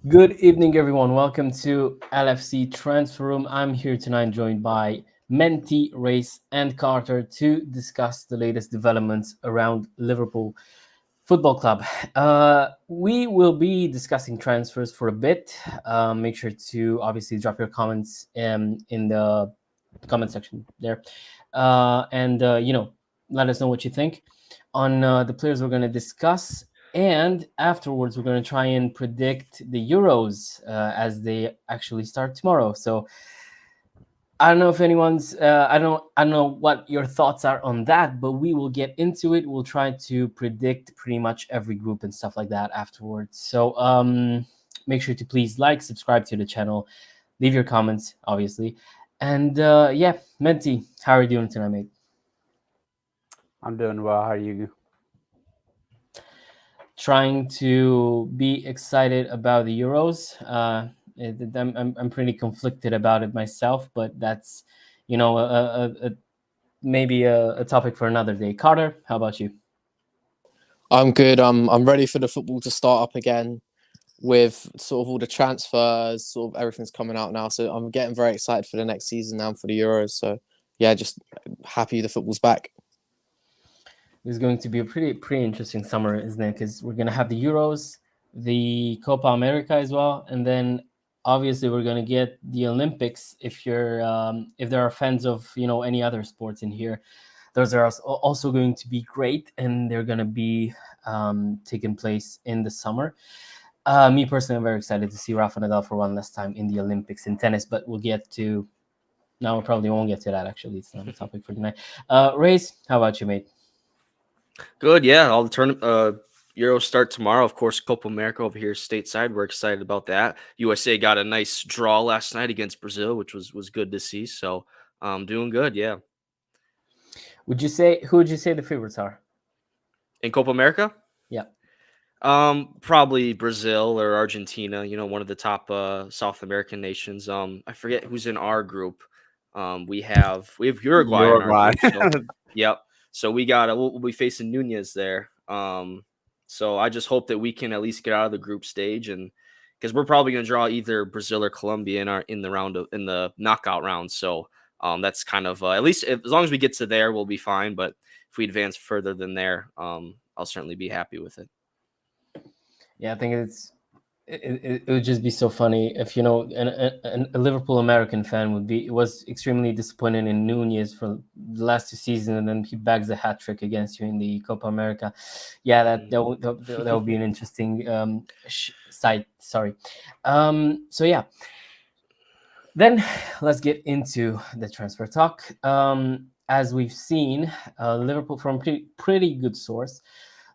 Good evening, everyone. Welcome to LFC Transfer Room. I'm here tonight, joined by Menti, Race, and Carter to discuss the latest developments around Liverpool Football Club. We will be discussing transfers for a bit. Make sure to obviously drop your comments in the comment section there, and let us know what you think on the players we're going to discuss. And afterwards, we're going to try and predict the Euros as they actually start tomorrow. So I don't know if anyone's. I don't know what your thoughts are on that, but we will get into it. We'll try to predict pretty much every group and stuff like that afterwards. So make sure to please like, subscribe to the channel, leave your comments, obviously, and yeah, Menti, how are you doing tonight, mate? I'm doing well. How are you? Trying to be excited about the Euros. I'm pretty conflicted about it myself, but that's maybe a topic for another day. Carter, how about you? I'm good. I'm ready for the football to start up again with sort of all the transfers, sort of everything's coming out now. So I'm getting very excited for the next season now for the Euros. So yeah, just happy the football's back. It's going to be a pretty interesting summer, isn't it? Because we're gonna have the Euros, the Copa America as well, and then obviously we're gonna get the Olympics. If there are fans of any other sports in here, those are also going to be great, and they're gonna be taking place in the summer. Me personally, I'm very excited to see Rafa Nadal for one last time in the Olympics in tennis, but we'll get to. No, we probably won't get to that. Actually, it's not a topic for tonight. Race, how about you, mate? Good, yeah. All the Euros start tomorrow. Of course, Copa America over here stateside. We're excited about that. USA got a nice draw last night against Brazil, which was good to see. So, doing good, yeah. Who would you say the favorites are? In Copa America, Yeah. probably Brazil or Argentina. One of the top South American nations. I forget who's in our group. We have Uruguay in our Uruguay. group. So, yep. So we'll be facing Nunez there. So I just hope that we can at least get out of the group stage, and because we're probably going to draw either Brazil or Colombia in the knockout round. So that's kind of at least as long as we get to there, we'll be fine. But if we advance further than there, I'll certainly be happy with it. Yeah, I think it would just be so funny if a Liverpool American fan was extremely disappointed in Nunez for the last two seasons, and then he bags a hat trick against you in the Copa America. Yeah, that would be an interesting sight. Sorry. So yeah, then let's get into the transfer talk. As we've seen, Liverpool from pretty good source.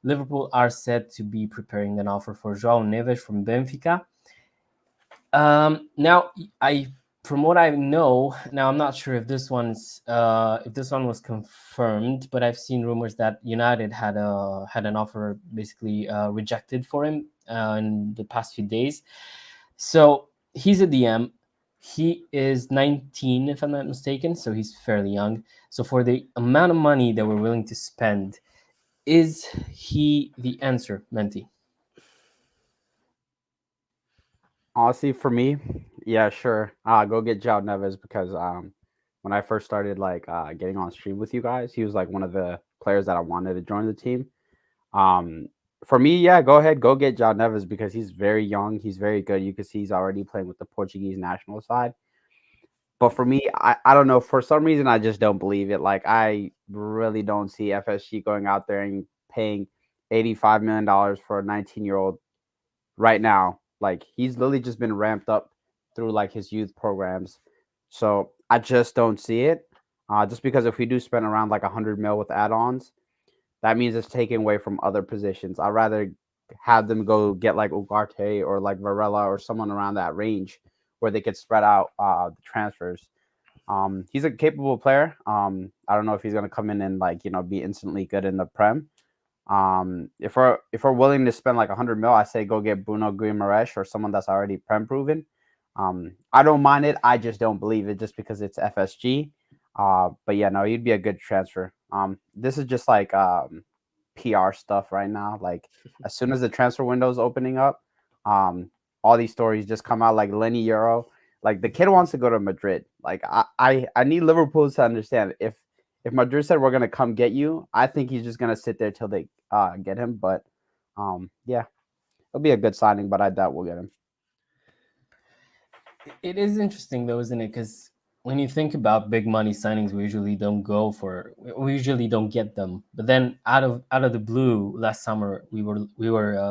Liverpool are said to be preparing an offer for Joao Neves from Benfica. Now, from what I know, now I'm not sure if this one was confirmed, but I've seen rumors that United had an offer basically rejected for him in the past few days. So he's a DM. He is 19, if I'm not mistaken, so he's fairly young. So for the amount of money that we're willing to spend, is he the answer, Menti? Honestly, for me, yeah, sure. Go get Joao Neves because when I first started getting on stream with you guys, he was like one of the players that I wanted to join the team. Um, for me, yeah, go ahead, go get Joao Neves because he's very young. He's very good. You can see he's already playing with the Portuguese national side. But for me, I don't know. For some reason, I just don't believe it. Like, I really don't see FSG going out there and paying $85 million for a 19-year-old right now. Like, he's literally just been ramped up through like his youth programs. So I just don't see it. Just because if we do spend around like 100 mil with add-ons, that means it's taken away from other positions. I'd rather have them go get like Ugarte or like Varela or someone around that range where they could spread out the transfers. He's a capable player. I don't know if he's gonna come in and be instantly good in the Prem. If we're willing to spend like 100 mil, I say go get Bruno Guimaraes or someone that's already Prem proven. I don't mind it. I just don't believe it just because it's FSG. But yeah, no, he'd be a good transfer. This is just like PR stuff right now. Like as soon as the transfer window is opening up, all these stories just come out, like Leny Yoro. Like the kid wants to go to Madrid. Like I need Liverpool to understand, if Madrid said we're gonna come get you, I think he's just gonna sit there till they get him. But yeah, it'll be a good signing, but I doubt we'll get him. It is interesting though, isn't it? Because when you think about big money signings, we usually don't go for. We usually don't get them. But then out of the blue, last summer we were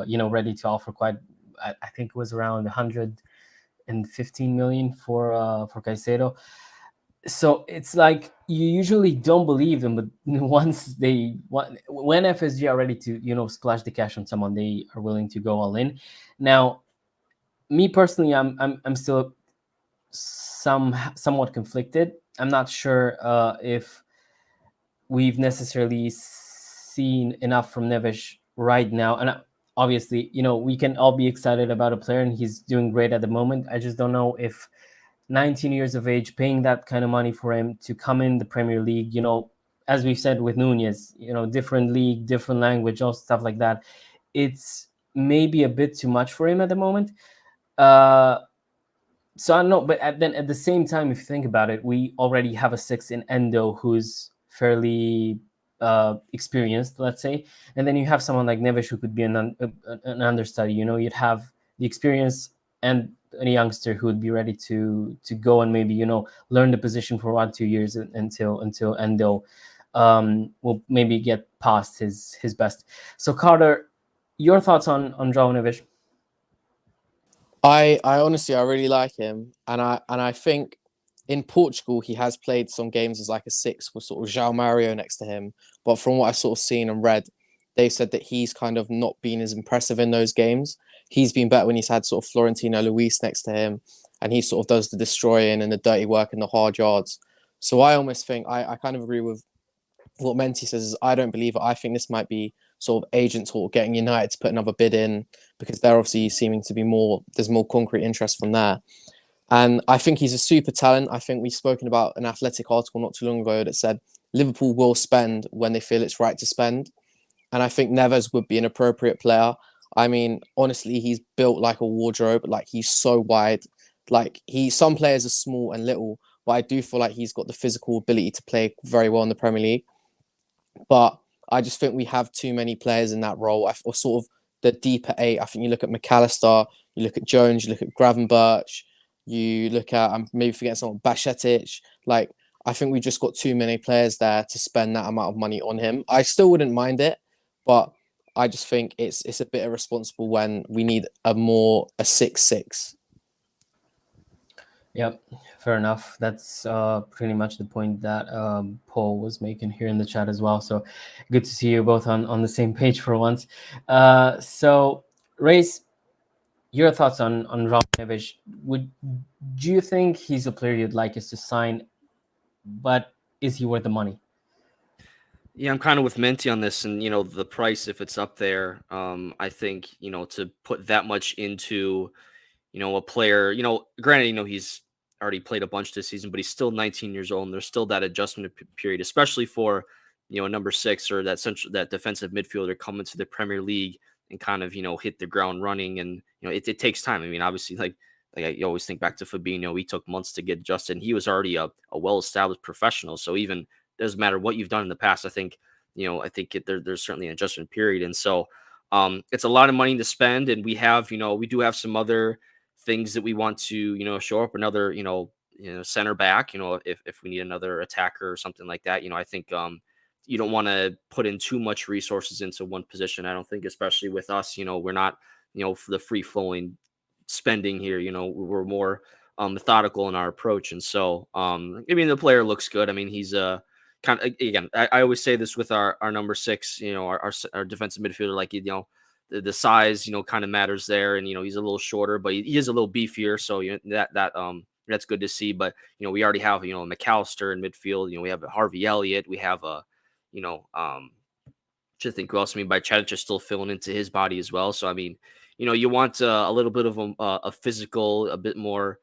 ready to offer quite. I think it was around 115 million for Caicedo. So it's like you usually don't believe them, but when FSG are ready to splash the cash on someone, they are willing to go all in. Now, me personally, I'm still somewhat conflicted. I'm not sure if we've necessarily seen enough from Neves right now, and obviously, we can all be excited about a player, and he's doing great at the moment. I just don't know if 19 years of age, paying that kind of money for him to come in the Premier League, as we've said with Nunez, different league, different language, all stuff like that. It's maybe a bit too much for him at the moment. So I don't know, but then at the same time, if you think about it, we already have a six in Endo who's fairly experienced, let's say, and then you have someone like Neves who could be an understudy. You'd have the experience and a youngster who would be ready to go and maybe learn the position for 1-2 years until Endo will maybe get past his best. So Carter, your thoughts on Joao Neves? I honestly I really like him, and I think in Portugal he has played some games as like a six with sort of João Mario next to him. But from what I've sort of seen and read, they said that he's kind of not been as impressive in those games. He's been better when he's had sort of Florentino Luis next to him, and he sort of does the destroying and the dirty work and the hard yards. So I almost think I kind of agree with what Menti says. Is I don't believe it. I think this might be sort of agent talk, getting United to put another bid in, because they're obviously seeming to be there's more concrete interest from there. And I think he's a super talent. I think we've spoken about an Athletic article not too long ago that said Liverpool will spend when they feel it's right to spend. And I think Neves would be an appropriate player. I mean, honestly, he's built like a wardrobe. Like, he's so wide. Like, some players are small and little, but I do feel like he's got the physical ability to play very well in the Premier League. But I just think we have too many players in that role, or sort of the deeper eight. I think you look at McAllister, you look at Jones, you look at Gravenberch, you look at, I'm maybe forgetting someone, Bashetic. Like, I think we just got too many players there to spend that amount of money on him. I still wouldn't mind it, but I just think it's a bit irresponsible when we need a 6-6. Yep, fair enough. That's pretty much the point that Paul was making here in the chat as well. So good to see you both on the same page for once. So, Race, your thoughts on Joao Neves? Do you think he's a player you'd like us to sign, but is he worth the money? Yeah, I'm kind of with Menti on this, and the price, if it's up there, I think to put that much into a player, granted, he's already played a bunch this season, but he's still 19 years old, and there's still that adjustment period, especially for a number 6 or that defensive midfielder coming to the Premier League and kind of hit the ground running, and it takes time. I mean, obviously, like you always think back to Fabinho, he took months to get adjusted, and he was already a well-established professional. So even doesn't matter what you've done in the past. I think there's certainly an adjustment period, and so it's a lot of money to spend, and we do have some other things that we want to show up. Another center back, if we need another attacker or something like that. I think you don't want to put in too much resources into one position. I don't think, especially with us, we're not for the free flowing spending here. We're more methodical in our approach, and so I mean, the player looks good. I mean, he's kind of, again, I always say this with our number 6, our defensive midfielder, like the size kind of matters there, and he's a little shorter, but he is a little beefier, so that's good to see. But we already have McAllister in midfield. We have Harvey Elliott. We have to think who else. I mean, by Chadic is still filling into his body as well. So I mean, you want a little bit of a physical, a bit more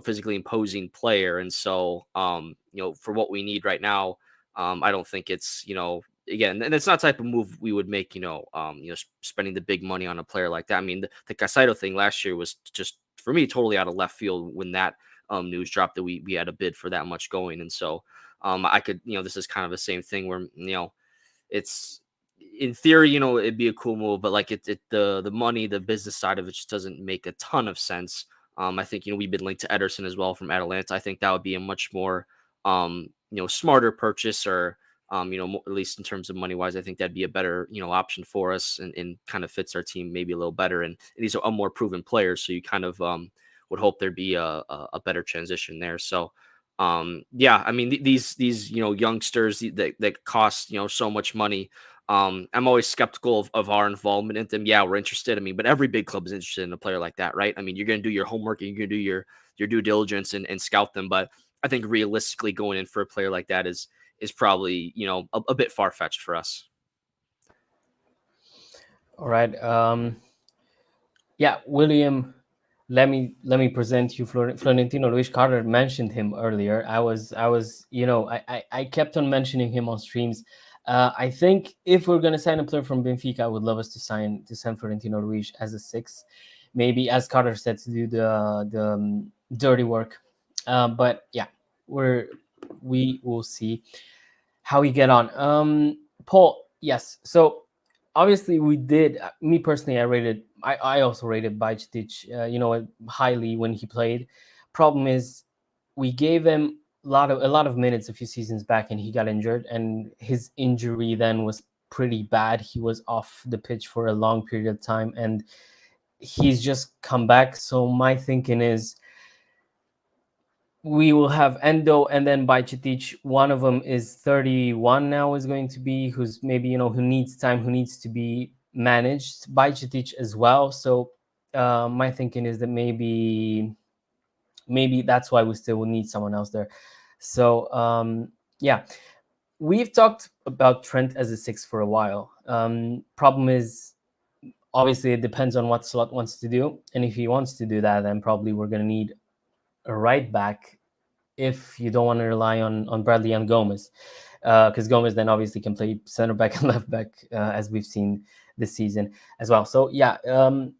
physically imposing player, and so for what we need right now. I don't think it's again, and it's not the type of move we would make, spending the big money on a player like that. I mean, the Caicedo thing last year was just, for me, totally out of left field when that news dropped that we had a bid for that much going. And so I could, this is kind of the same thing where, it's, in theory, it'd be a cool move, but like the money, the business side of it just doesn't make a ton of sense. I think, we've been linked to Ederson as well from Atalanta. I think that would be a much more, smarter purchase, or, at least in terms of money wise, I think that'd be a better, option for us, and kind of fits our team maybe a little better. And these are more proven players. So you kind of, would hope there'd be a better transition there. So, yeah, I mean, these, youngsters that cost, so much money. I'm always skeptical of our involvement in them. Yeah, we're interested. I mean, but every big club is interested in a player like that, right? I mean, you're going to do your homework and you're going to do your due diligence and scout them. But I think realistically, going in for a player like that is probably, a bit far fetched for us. All right. Yeah, William, let me present you Florentino Luis Carter. Mentioned him earlier. I was I kept on mentioning him on streams. I think if we're gonna sign a player from Benfica, I would love us to send Florentino Luis as a 6, maybe, as Carter said, to do the dirty work. But yeah, we will see how we get on. Paul, yes. So obviously we did. Me personally, I also rated Bajcetic, highly when he played. Problem is, we gave him a lot of minutes a few seasons back, and he got injured, and his injury then was pretty bad. He was off the pitch for a long period of time, and he's just come back. So my thinking is, we will have Endo and then Bajcetic. One of them is 31 now, is going to be, who's maybe, who needs time, who needs to be managed. Bajcetic as well. So my thinking is that maybe that's why we still will need someone else there. So yeah, we've talked about Trent as a 6 for a while. Problem is, obviously it depends on what Slot wants to do, and if he wants to do that, then probably we're going to need a right back, if you don't want to rely on Bradley and Gomez, because Gomez then obviously can play center back and left back, as we've seen this season as well. So yeah, the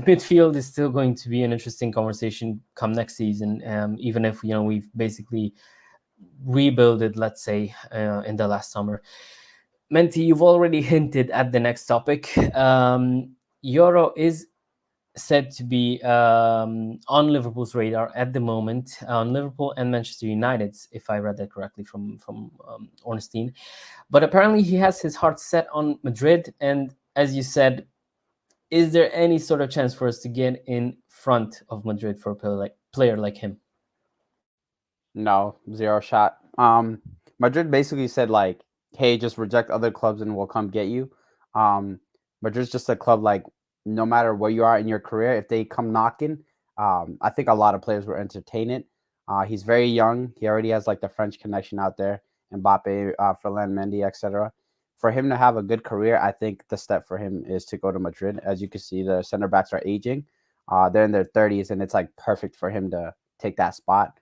midfield is still going to be an interesting conversation come next season, even if we've basically rebuilt it, let's say, in the last summer. Menti, you've already hinted at the next topic. Yoro is said to be on Liverpool's radar at the moment, on Liverpool and Manchester United's, if I read that correctly from Ornstein. But apparently he has his heart set on Madrid. And as you said, is there any sort of chance for us to get in front of Madrid for a player like him? No, zero shot. Madrid basically said, like, hey, just reject other clubs and we'll come get you. Madrid's just a club, like, no matter where you are in your career, if they come knocking, I think a lot of players will entertain it. He's very young. He already has, like, the French connection out there, Mbappe, Ferland, Mendy, etc. For him to have a good career, I think the step for him is to go to Madrid. As you can see, the center backs are aging. They're in their 30s, and it's, like, perfect for him to take that spot.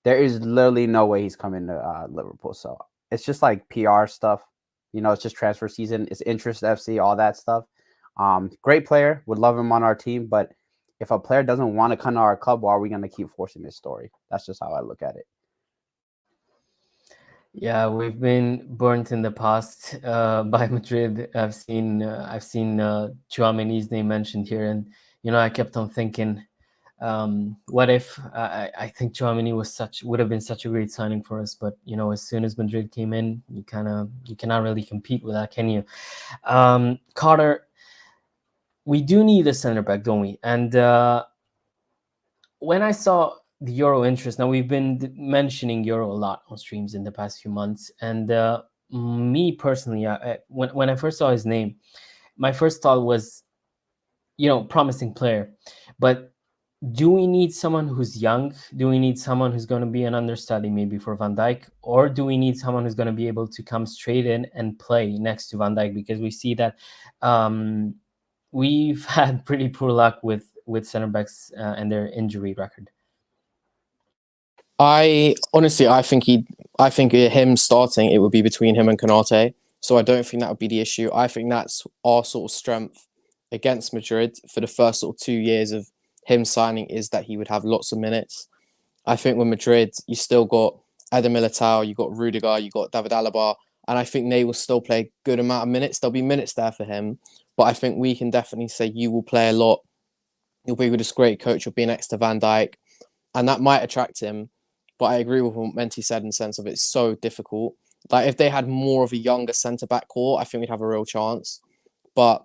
There is literally no way he's coming to Liverpool. So it's just like PR stuff. It's just transfer season. It's interest FC, all that stuff. Great player. Would love him on our team. But if a player doesn't want to come to our club, why are we going to keep forcing this story? That's just how I look at it. Yeah, we've been burnt in the past by Madrid. I've seen Tchouaméni's name mentioned here, and I kept on thinking, what if? I think Tchouaméni would have been such a great signing for us, but as soon as Madrid came in, you cannot really compete with that, can you? Carter, we do need a center back, don't we? And when I saw the Euro interest, now we've been mentioning Euro a lot on streams in the past few months, and me personally, when I first saw his name, my first thought was, promising player, but do we need someone who's young? Do we need someone who's going to be an understudy maybe for Van Dijk? Or do we need someone who's going to be able to come straight in and play next to Van Dijk? Because we see that we've had pretty poor luck with center backs and their injury record. I think him starting, it would be between him and Konate. So I don't think that would be the issue. I think that's our sort of strength against Madrid for the first sort of 2 years of him signing, is that he would have lots of minutes. I think with Madrid, you still got Eder Militao, you got Rudiger, you got David Alaba, and I think they will still play a good amount of minutes. There'll be minutes there for him, but I think we can definitely say you will play a lot. You'll be with this great coach. You'll be next to Van Dijk, and that might attract him. But I agree with what Menti said in the sense of it's so difficult. Like if they had more of a younger centre back core, I think we'd have a real chance. But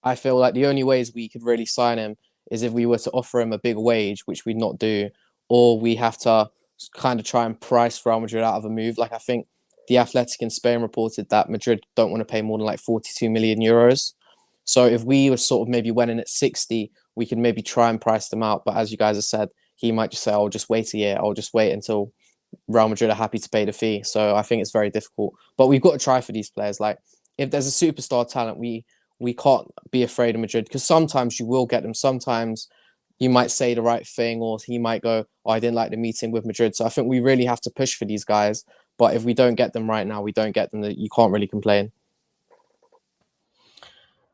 I feel like the only ways we could really sign him is if we were to offer him a big wage, which we'd not do, or we have to kind of try and price Real Madrid out of a move. Like I think the Athletic in Spain reported that Madrid don't want to pay more than like 42 million euros. So if we were sort of maybe went in at 60, we could maybe try and price them out. But as you guys have said, he might just say, I'll just wait a year. I'll just wait until Real Madrid are happy to pay the fee. So I think it's very difficult. But we've got to try for these players. Like if there's a superstar talent, we can't be afraid of Madrid, because sometimes you will get them. Sometimes you might say the right thing, or he might go, oh, I didn't like the meeting with Madrid. So I think we really have to push for these guys. But if we don't get them right now, we don't get them. You can't really complain.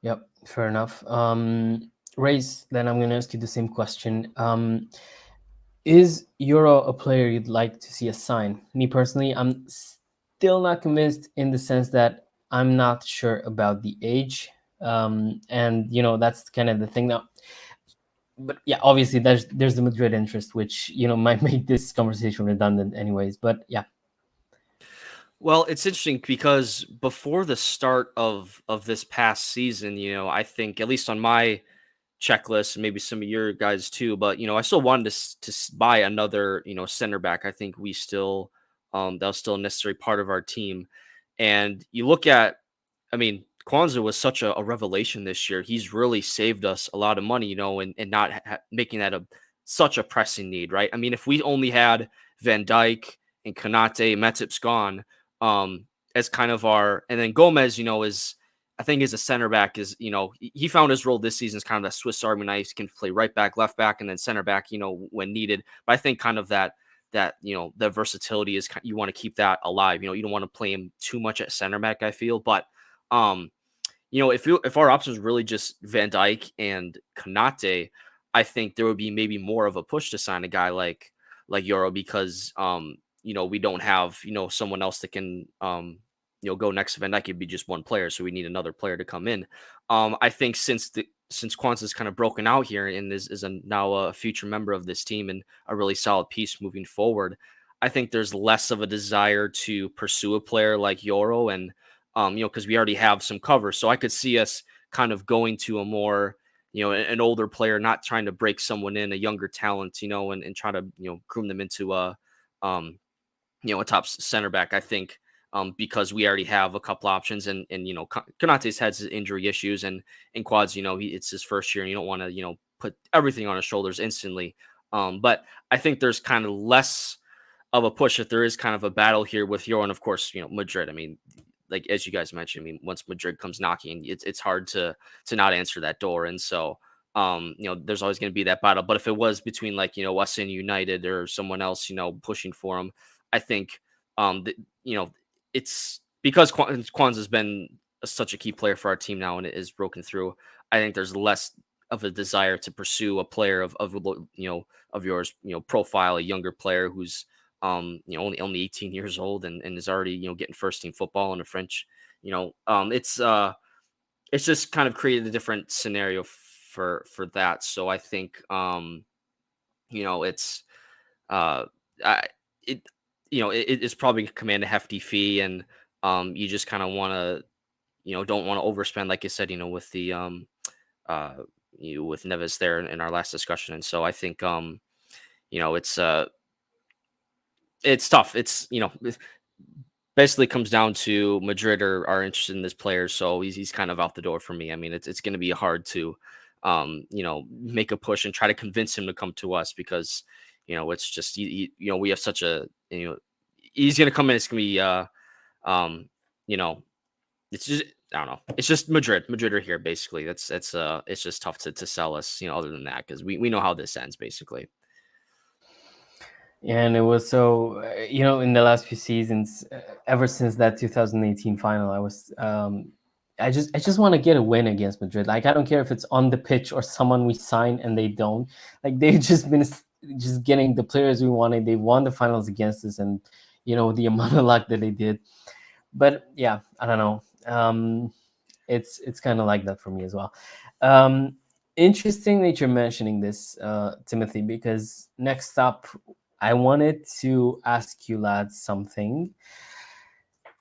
Yep, fair enough. Race, then I'm going to ask you the same question. Is Yoro a player you'd like to see us sign? Me personally, I'm still not convinced, in the sense that I'm not sure about the age. And, you know, that's kind of the thing now. But yeah, obviously there's the Madrid interest, which, you know, might make this conversation redundant anyways. But yeah. Well, it's interesting because before the start of this past season, you know, I think at least on my checklist, and maybe some of your guys too, but you know, I still wanted to buy another, you know, center back. I think we still that was still a necessary part of our team. And you look at, I mean, Kwanzaa was such a revelation this year. He's really saved us a lot of money, you know, and not making that such a pressing need, right? I mean, if we only had Van Dijk and Konate, Matip's gone, as kind of our, and then Gomez, you know, is, I think as a center back is, you know, he found his role this season as kind of that Swiss Army knife. He can play right back, left back, and then center back, you know, when needed. But I think kind of that, you know, the versatility is, you want to keep that alive. You know, you don't want to play him too much at center back, I feel. But, you know, if our options really just Van Dijk and Konate, I think there would be maybe more of a push to sign a guy like Yoro, because, you know, we don't have, you know, someone else that can, you know, go next to Van Dijk. It'd be just one player, so we need another player to come in. I think since Kwanzaa's kind of broken out here and is now a future member of this team and a really solid piece moving forward, I think there's less of a desire to pursue a player like Yoro, and you know, because we already have some cover. So I could see us kind of going to a more, you know, an older player, not trying to break someone in, a younger talent, you know, and try to, you know, groom them into a you know, a top center back. I think because we already have a couple options, and you know, Konate's had his injury issues, and Quads, you know, it's his first year, and you don't want to, you know, put everything on his shoulders instantly. But I think there's kind of less of a push if there is kind of a battle here with Euro, and of course, you know, Madrid. I mean, like as you guys mentioned, I mean, once Madrid comes knocking, it's hard to not answer that door, and so. You know, there's always going to be that battle. But if it was between, like, you know, us and United or someone else, you know, pushing for him, I think, you know, it's because Kwanzaa's been such a key player for our team now, and it is broken through. I think there's less of a desire to pursue a player of you know, of yours, you know, profile, a younger player who's you know, only 18 years old and is already, you know, getting first team football in the French. You know, it's just kind of created a different scenario for that. So I think you know, it's it you know, it's probably command a hefty fee, and you just kind of want to, you know, don't want to overspend, like I said, you know, with the you with Neves there in our last discussion. And so I think you know, it's tough. It's, you know, basically comes down to Madrid are interested in this player, so he's kind of out the door for me. I mean, it's going to be hard to you know, make a push and try to convince him to come to us, because, you know, it's just, you know, we have such a, you know, he's going to come in, it's going to be you know, it's just, I don't know, it's just Madrid are here basically. It's just tough to sell us, you know, other than that, because we know how this ends basically. And it was so, in the last few seasons, ever since that 2018 final, I just want to get a win against Madrid. Like, I don't care if it's on the pitch or someone we sign and they don't. Like, they've just been just getting the players we wanted. They won the finals against us, and the amount of luck that they did. But yeah, I don't know. It's kind of like that for me as well. Interesting that you're mentioning this, Timothy, because next up, I wanted to ask you lads something.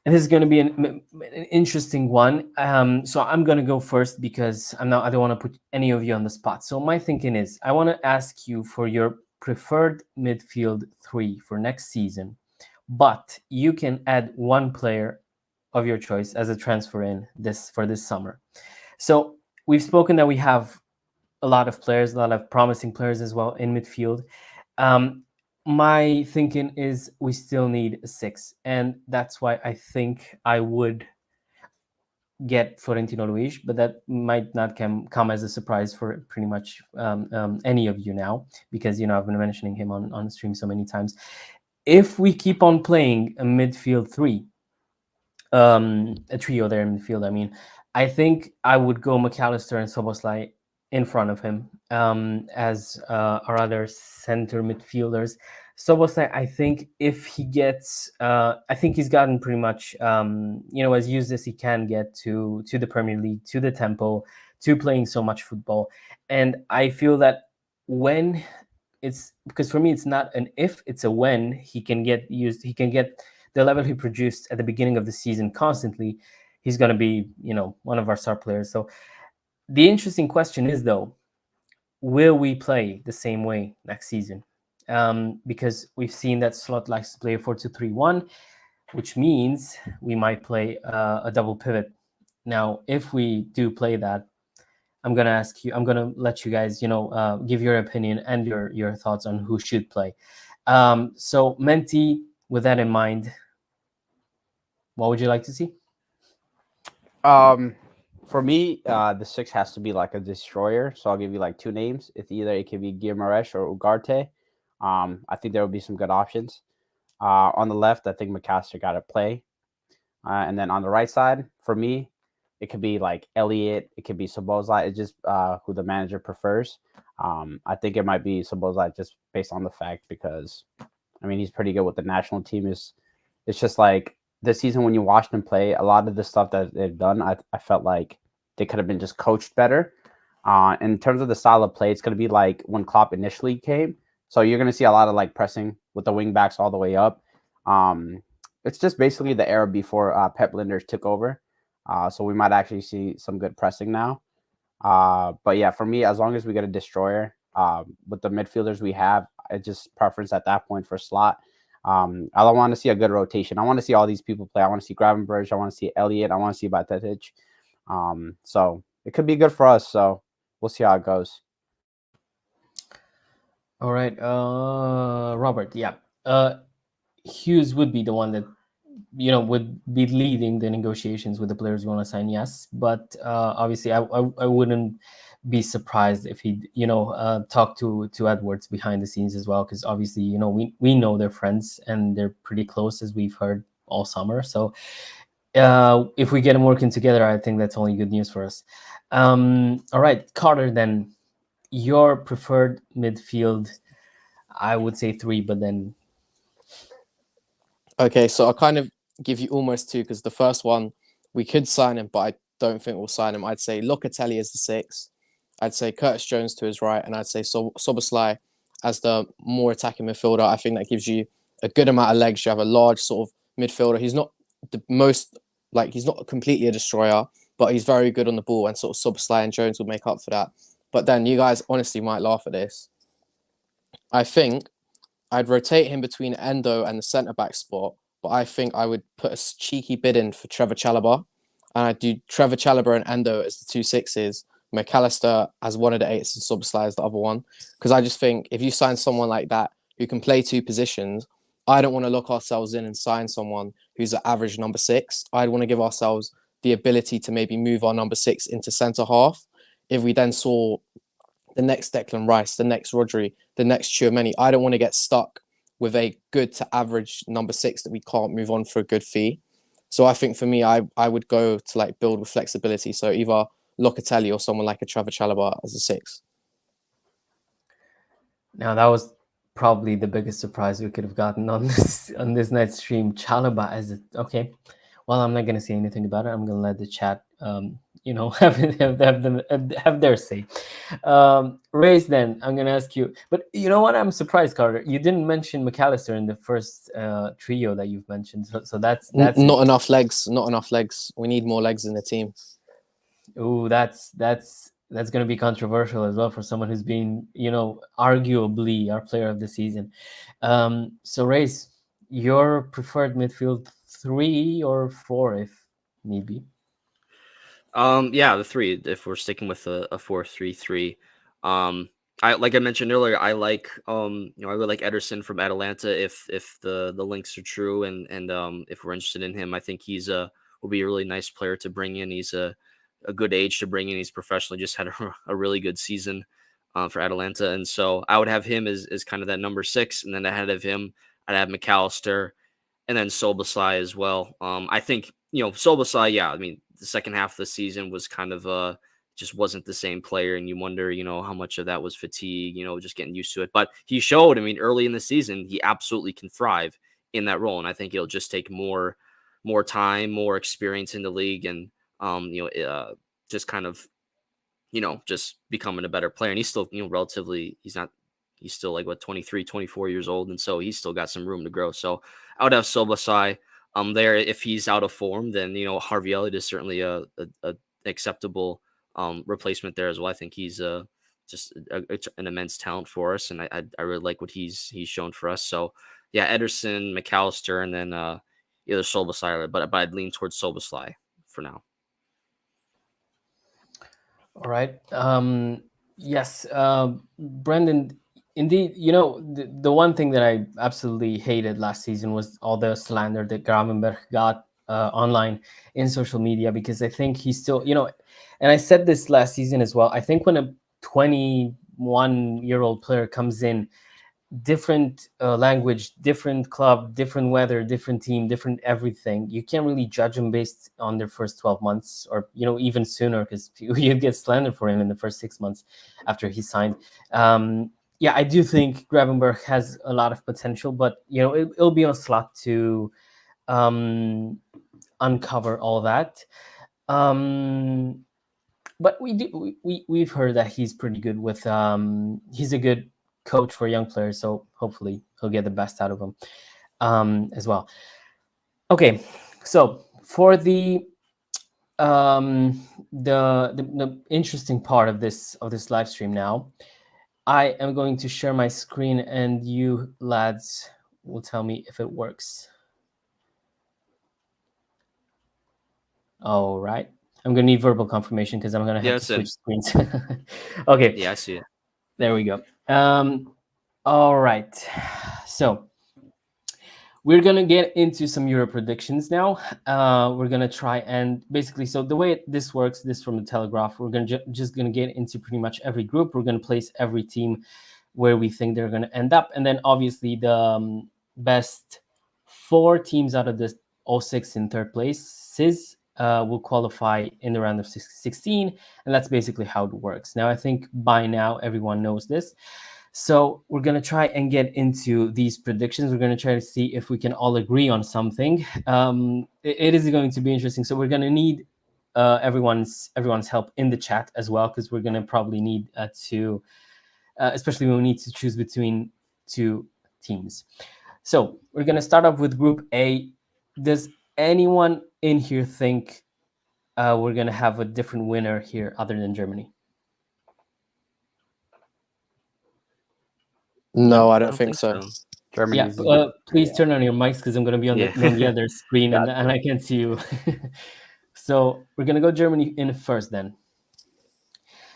And this is going to be an interesting one. So I'm going to go first because I don't want to put any of you on the spot. So my thinking is, I want to ask you for your preferred midfield 3 for next season, but you can add one player of your choice as a transfer in for this summer. So we've spoken that we have a lot of players, a lot of promising players as well in midfield. My thinking is we still need a 6, and that's why I think I would get Florentino Luis, but that might not come as a surprise for pretty much any of you now, because I've been mentioning him on stream so many times. If we keep on playing a midfield 3, a trio there in midfield, I mean, I think I would go McAllister and Szoboszlai in front of him as our other center midfielders. Szoboszlai, I think if he gets, I think he's gotten pretty much, as used as he can get to the Premier League, to the tempo, to playing so much football. And I feel that when because for me, it's not an if, it's a when he can get used, he can get the level he produced at the beginning of the season constantly, he's going to be, one of our star players. So the interesting question is, though, will we play the same way next season? Because we've seen that Slot likes to play a 4-2-3-1, which means we might play a double pivot. Now, if we do play that, I'm going to let you guys, give your opinion and your thoughts on who should play. So Menti, with that in mind, what would you like to see? For me, the 6 has to be like a destroyer. So I'll give you like 2 names. It could be Guimaraes or Ugarte. I think there will be some good options. On the left, I think McAllister got to play. And then on the right side, for me, it could be like Elliott. It could be Szoboszlai. It's just who the manager prefers. I think it might be Szoboszlai just based on the fact because, I mean, he's pretty good with the national team. It's just like this season when you watched them play, a lot of the stuff that they've done, I felt like they could have been just coached better. In terms of the style of play, it's going to be like when Klopp initially came. So you're going to see a lot of like pressing with the wing backs all the way up. It's just basically the era before Pep Linders took over. So we might actually see some good pressing now. But yeah, for me, as long as we get a destroyer with the midfielders we have, it's just preference at that point for Slot. I don't want to see a good rotation. I want to see all these people play. I want to see Gravenberch. I want to see Elliott. I want to see Bajcetic. So it could be good for us. So we'll see how it goes. All right, Robert. Yeah, Hughes would be the one that would be leading the negotiations with the players you want to sign. Yes, but obviously, I wouldn't be surprised if he talked to Edwards behind the scenes as well, because obviously we know they're friends and they're pretty close, as we've heard all summer. So if we get them working together, I think that's only good news for us. All right, Carter, then your preferred midfield, I would say 3, but then Okay, so I'll kind of give you almost 2 because the first one we could sign him, but I don't think we'll sign him. I'd say Locatelli as the 6. I'd say Curtis Jones to his right, and I'd say Szoboszlai as the more attacking midfielder. I think that gives you a good amount of legs. You have a large sort of midfielder. He's not the most, he's not completely a destroyer, but he's very good on the ball, and sort of Szoboszlai and Jones will make up for that. But then you guys honestly might laugh at this. I think I'd rotate him between Endo and the centre-back spot, but I think I would put a cheeky bid in for Trevor Chalobah, and I'd do Trevor Chalobah and Endo as the 2 6s, McAllister as one of the 8s, and Szoboszlai as the other one. Because I just think if you sign someone like that who can play 2 positions, I don't want to lock ourselves in and sign someone who's an average number 6. I'd want to give ourselves the ability to maybe move our number 6 into centre-half. If we then saw the next Declan Rice, the next Rodri, the next Tchouaméni, I don't want to get stuck with a good to average number 6 that we can't move on for a good fee. So I think for me, I would go to like build with flexibility. So either Locatelli or someone like a Trevor Chalobah as a 6. Now that was probably the biggest surprise we could have gotten on this night's stream. Chalobah as a okay. Well, I'm not gonna say anything about it. I'm gonna let the chat, have their say. Race, then I'm gonna ask you. But you know what? I'm surprised, Carter. You didn't mention McAllister in the first trio that you've mentioned. So that's Not enough legs. Not enough legs. We need more legs in the team. Oh, that's going to be controversial as well for someone who's been, arguably our player of the season. So, Race, your preferred midfield 3 or 4, if need be? Yeah, the 3. If we're sticking with a 4-3-3, I like I mentioned earlier, I like I really like Ederson from Atalanta. If the links are true, and if we're interested in him, I think will be a really nice player to bring in. He's a good age to bring in. He's professionally just had a really good season for Atalanta, and so I would have him as kind of that number 6, and then ahead of him I'd have McAllister, and then Szoboszlai as well. I think Szoboszlai, yeah. I mean, the second half of the season was kind of just wasn't the same player, and you wonder how much of that was fatigue, just getting used to it. But he showed, I mean, early in the season, he absolutely can thrive in that role, and I think it'll just take more time, more experience in the league, and just kind of just becoming a better player. And he's still relatively, he's still like 23, 24 years old, and so he's still got some room to grow. So I would have Szoboszlai there. If he's out of form, then Harvey Elliott is certainly a acceptable replacement there as well. I think he's just an immense talent for us, and I really like what he's shown for us. So yeah, Ederson, McAllister, and then either Szoboszlai, but I'd lean towards Szoboszlai for now. All right. Yes, Brendan. Indeed, the one thing that I absolutely hated last season was all the slander that Gravenberch got online in social media, because I think he's still, and I said this last season as well. I think when a 21-year-old player comes in, different language, different club, different weather, different team, different everything, you can't really judge them based on their first 12 months or even sooner, because you get slandered for him in the first 6 months after he signed. Yeah, I do think Gravenberch has a lot of potential, but it'll be on Slot to uncover all that. But we've heard that he's pretty good with he's a good coach for young players, so hopefully he'll get the best out of them as well. Okay, so for the interesting part of this live stream now, I am going to share my screen, and you lads will tell me if it works. All right. I'm going to need verbal confirmation because I'm going to have to switch screens. Okay. Yeah, I see it. There we go. All right. So we're going to get into some Euro predictions now. We're going to try and basically, so the way this works, this from the Telegraph, we're going to just going to get into pretty much every group. We're going to place every team where we think they're going to end up. And then obviously the best 4 teams out of the 06 in third places will qualify in the round of 16, and that's basically how it works. Now, I think by now everyone knows this, so we're going to try and get into these predictions. We're going to try to see if we can all agree on something. It is going to be interesting, so we're going to need everyone's help in the chat as well, because we're going to probably need to, especially when we need to choose between 2 teams. So we're going to start off with Group A. Does anyone in here think we're going to have a different winner here other than Germany? No, I don't think so. Germany's please turn on your mics, because I'm going to be on the other screen and I can't see you. So we're going to go Germany in first then.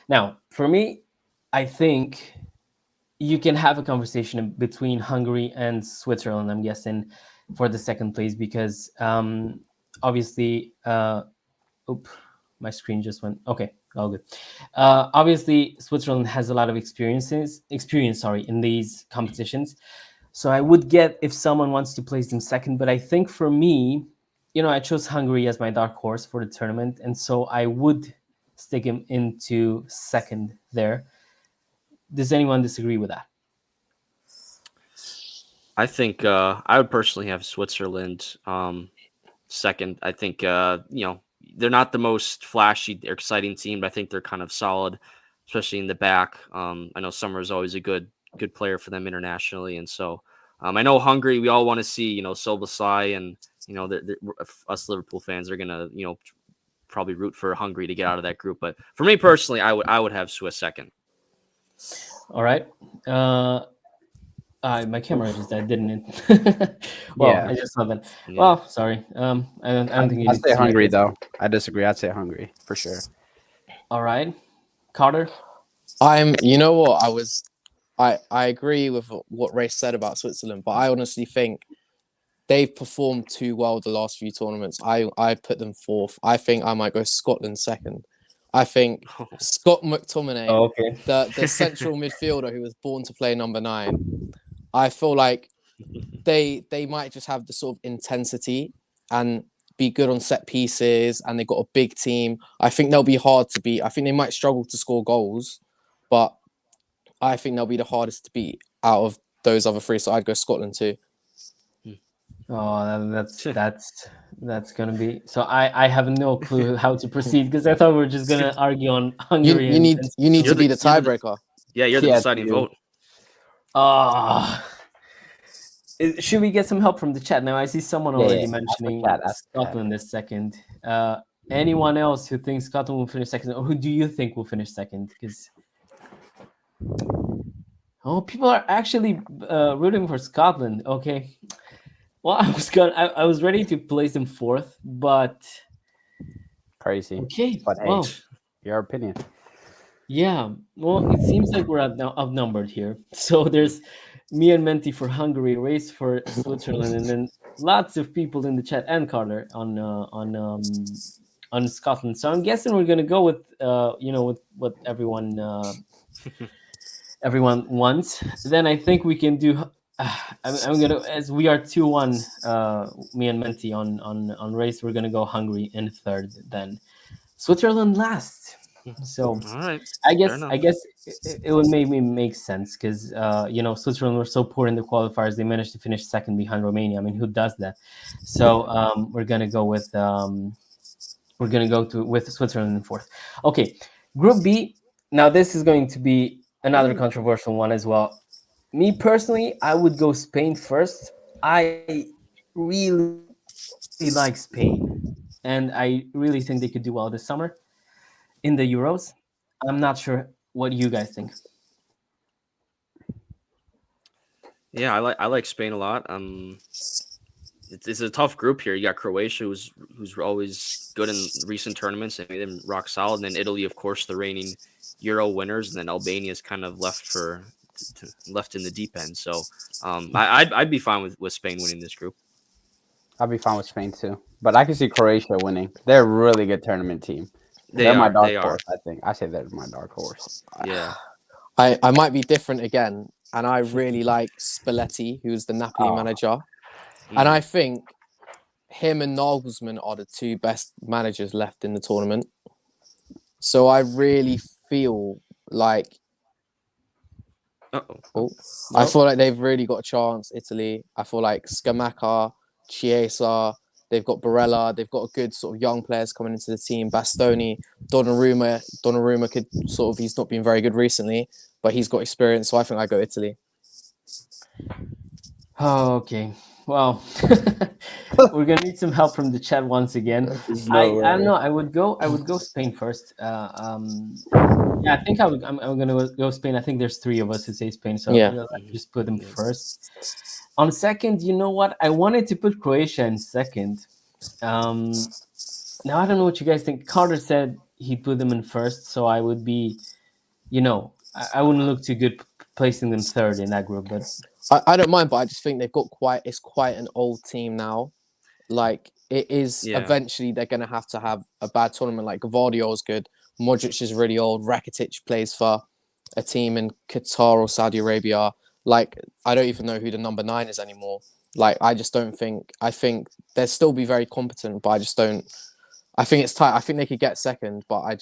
Now, for me, I think you can have a conversation between Hungary and Switzerland, I'm guessing, for the second place, because obviously, my screen just went. Okay, all good. Obviously, Switzerland has a lot of experience in these competitions. So I would get if someone wants to place them second, but I think for me, I chose Hungary as my dark horse for the tournament, and so I would stick him into second there. Does anyone disagree with that? I think I would personally have Switzerland second. I think they're not the most flashy or exciting team, but I think they're kind of solid, especially in the back. I know Summer is always a good player for them internationally, and so I know Hungary. We all want to see Solbaslai, and us Liverpool fans are gonna probably root for Hungary to get out of that group. But for me personally, I would have Swiss second. All right. My camera just died, didn't it? Well, Yeah. I just saw that. Yeah. Well, sorry. I don't think you I'd need to say see Hungary it. though. I disagree. I'd say Hungary for sure. All right, Carter. You know what, I agree with what Ray said about Switzerland, but I honestly think they've performed too well the last few tournaments. I put them fourth. I think I might go Scotland second. I think Scott McTominay, Okay. the central midfielder who was born to play number 9, I feel like they might just have the sort of intensity and be good on set pieces, and they've got a big team. I think they'll be hard to beat. I think they might struggle to score goals, but I think they'll be the hardest to beat out of those other 3. So I'd go Scotland too. Oh, that's gonna be. So I have no clue how to proceed because I thought we were just gonna argue on Hungary. You need You're to be the the- you're the- tiebreaker. Yeah, you're the Yeah, deciding you. vote. Should we get some help from the chat now? I see someone Yeah, already ask the mentioning chat, ask the chat. Scotland is second. Anyone else who thinks Scotland will finish second, or who do you think will finish second? Because people are actually rooting for Scotland. Okay. Well, I was ready to place them fourth, but Crazy. okay. But hey, Well, your opinion. yeah. Well, it seems like we're outnumbered here. So there's me and Menti for Hungary, Race for Switzerland, and then lots of people in the chat and Carter on Scotland. So I'm guessing we're gonna go with with what everyone wants. Then I think we can do. I'm gonna, as we are 2-1, me and Menti on Race. We're gonna go Hungary in third, then Switzerland last. So All right. I guess it would make sense because Switzerland were so poor in the qualifiers, they managed to finish second behind Romania. I mean, who does that? So we're gonna go with Switzerland in fourth. Okay, Group B. Now this is going to be another controversial one as well. Me personally, I would go Spain first. I really like Spain, and I really think they could do well this summer in the Euros. I'm not sure what you guys think. Yeah, I like Spain a lot. It's a tough group here. You got Croatia, who's always good in recent tournaments and made them rock solid, and then Italy, of course, the reigning Euro winners, and then Albania is kind of left in the deep end. So I'd be fine with Spain winning this group. I'd be fine with Spain too, but I can see Croatia winning. They're a really good tournament team. They're my dark horse. I think I say they're my dark horse. Yeah, I might be different again, and I really like Spalletti, who's the Napoli manager, and I think him and Nagelsmann are the 2 best managers left in the tournament. So I really feel like I feel like they've really got a chance. Italy. I feel like Scamacca, Chiesa. They've got Barella. They've got a good sort of young players coming into the team. Bastoni, Donnarumma could sort of. He's not been very good recently, but he's got experience. So I think I go Italy. Okay. Well, we're gonna need some help from the chat once again. I don't know. I would go Spain first. Yeah, I think I'm gonna go Spain. I think there's 3 of us who say Spain, so Yeah. just put them first. On second, you know what? I wanted to put Croatia in second. Now I don't know what you guys think. Carter said he'd put them in first, so I would be, I wouldn't look too good placing them third in that group. But I don't mind, but I just think they've got it's quite an old team now. Like it is eventually they're going to have a bad tournament. Like Gvardiol's good. Modric is really old. Rakitic plays for a team in Qatar or Saudi Arabia. Like, I don't even know who the number 9 is anymore. Like, I just don't think. I think they'll still be very competent, but I just don't. I think it's tight. I think they could get second, but I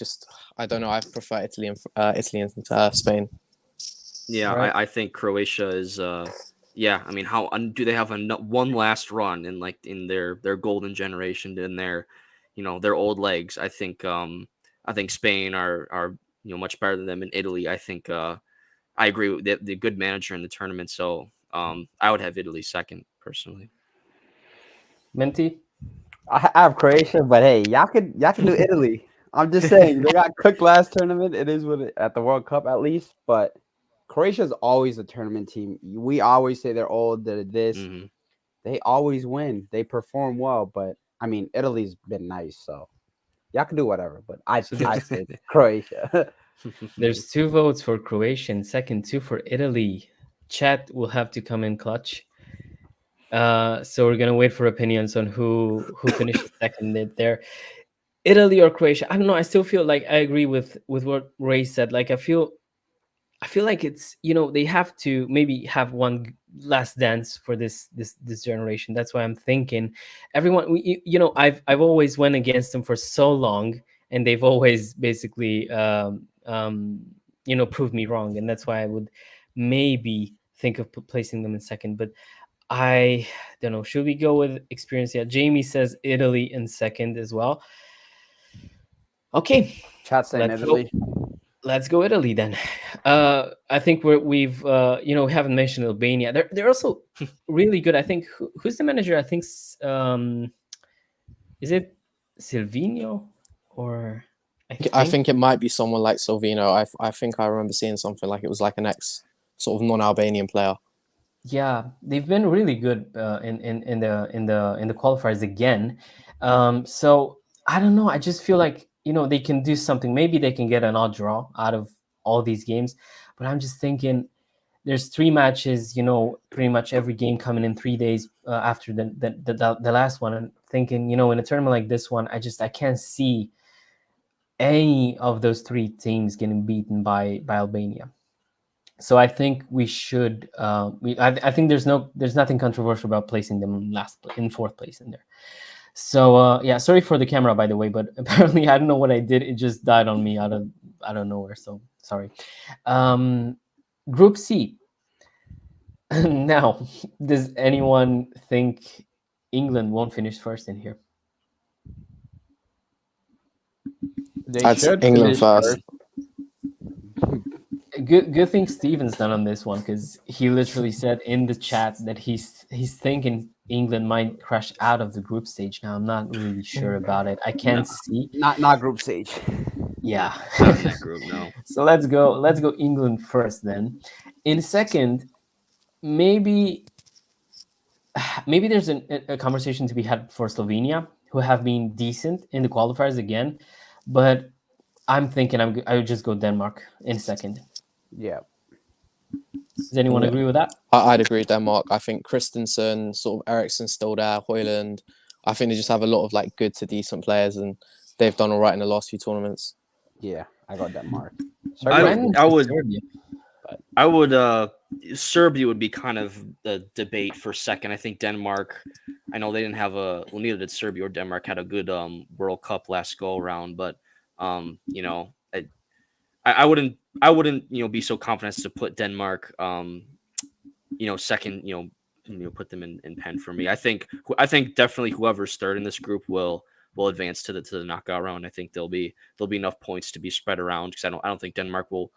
don't know. I prefer Italy and Spain. Yeah, Right. I think Croatia is. Yeah, I mean, how do they have one last run in like in their golden generation in their, their old legs? I think Spain are much better than them in Italy. I think I agree with the good manager in the tournament. So I would have Italy second personally. Menti? I have Croatia, but hey, y'all can do Italy. I'm just saying they got cooked last tournament. It is at the World Cup at least, but Croatia's always a tournament team. We always say they're old, they're this. Mm-hmm. They always win. They perform well, but I mean Italy's been nice, so y'all can do whatever. But I say Croatia. There's 2 votes for Croatia and second 2 for Italy. Chat will have to come in clutch. So we're gonna wait for opinions on who finished second there. Italy or Croatia? I don't know. I still feel like I agree with what Ray said. Like I feel like it's they have to maybe have one last dance for this generation. That's why I'm thinking everyone. I've always went against them for so long, and they've always basically proved me wrong, and that's why I would maybe think of placing them in second. But I don't know. Should we go with experience? Yeah, Jamie says Italy in second as well. Okay, Chat saying let's Italy. let's go Italy then. I think we haven't mentioned Albania. They're also really good. I think who's the manager? I think is it Silvino or I think it might be someone like Silvino. I think I remember seeing something like it was like an ex sort of non-Albanian player. Yeah, they've been really good in the qualifiers again. So I don't know. I just feel like they can do something. Maybe they can get an odd draw out of all these games. But I'm just thinking there's 3 matches. Pretty much every game coming in 3 days after the last one. And thinking in a tournament like this one, I can't see any of those 3 teams getting beaten by Albania. So I think we should. I think there's nothing controversial about placing them in 4th place in there. So yeah, sorry for the camera by the way, but apparently I don't know what I did. It just died on me out of nowhere. So sorry. Group C. Now, does anyone think England won't finish first in here? They should England finish first. Good thing Steven's done on this one because he literally said in the chat that he's thinking England might crash out of the group stage. Now I'm not really sure about it. I can't see. Not group stage. Yeah, Not in that group, no. So let's go England first then. In second, maybe there's a conversation to be had for Slovenia, who have been decent in the qualifiers again, but I'm thinking I would just go Denmark in second. Yeah. Does anyone agree with that? I'd agree with Denmark. I think Christensen, sort of Eriksen still there, Højlund. I think they just have a lot of like good to decent players, and they've done all right in the last few tournaments. Yeah, I got Denmark. I would Serbia would be kind of the debate for second. I think Denmark. I know they didn't have neither did Serbia or Denmark had a good World Cup last go around, but I wouldn't be so confident to put Denmark second, put them in pen for me. I think definitely whoever's third in this group will advance to the knockout round. I think there'll be enough points to be spread around because I don't think Denmark will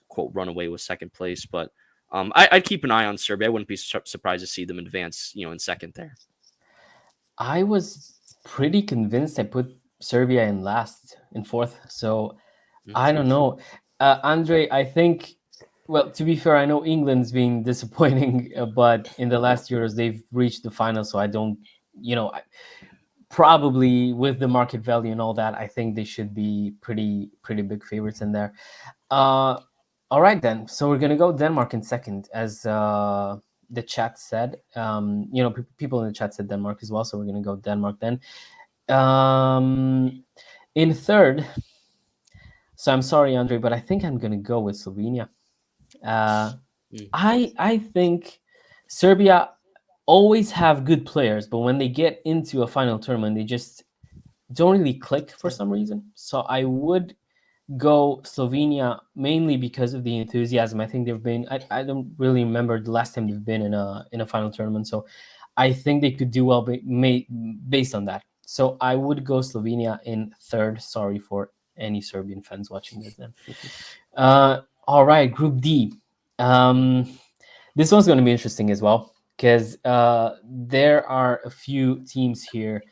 quote run away with second place, but I'd keep an eye on Serbia. I wouldn't be surprised to see them advance in second there. I was pretty convinced I put Serbia in fourth, so I don't know. Andre, I think, well, to be fair, I know England's been disappointing, but in the last Euros, they've reached the final, so I don't, probably with the market value and all that, I think they should be pretty big favorites in there. All right, then. So we're going to go Denmark in second, as the chat said. People in the chat said Denmark as well, so we're going to go Denmark then. In third, so I'm sorry, Andre, but I think I'm going to go with Slovenia. I think Serbia always have good players, but when they get into a final tournament, they just don't really click for some reason. So I would go Slovenia mainly because of the enthusiasm. I think they've been. I don't really remember the last time they've been in a final tournament. So I think they could do well based on that. So I would go Slovenia in third. Sorry for any Serbian fans watching this then. All right, Group D. This one's going to be interesting as well because there are a few teams here.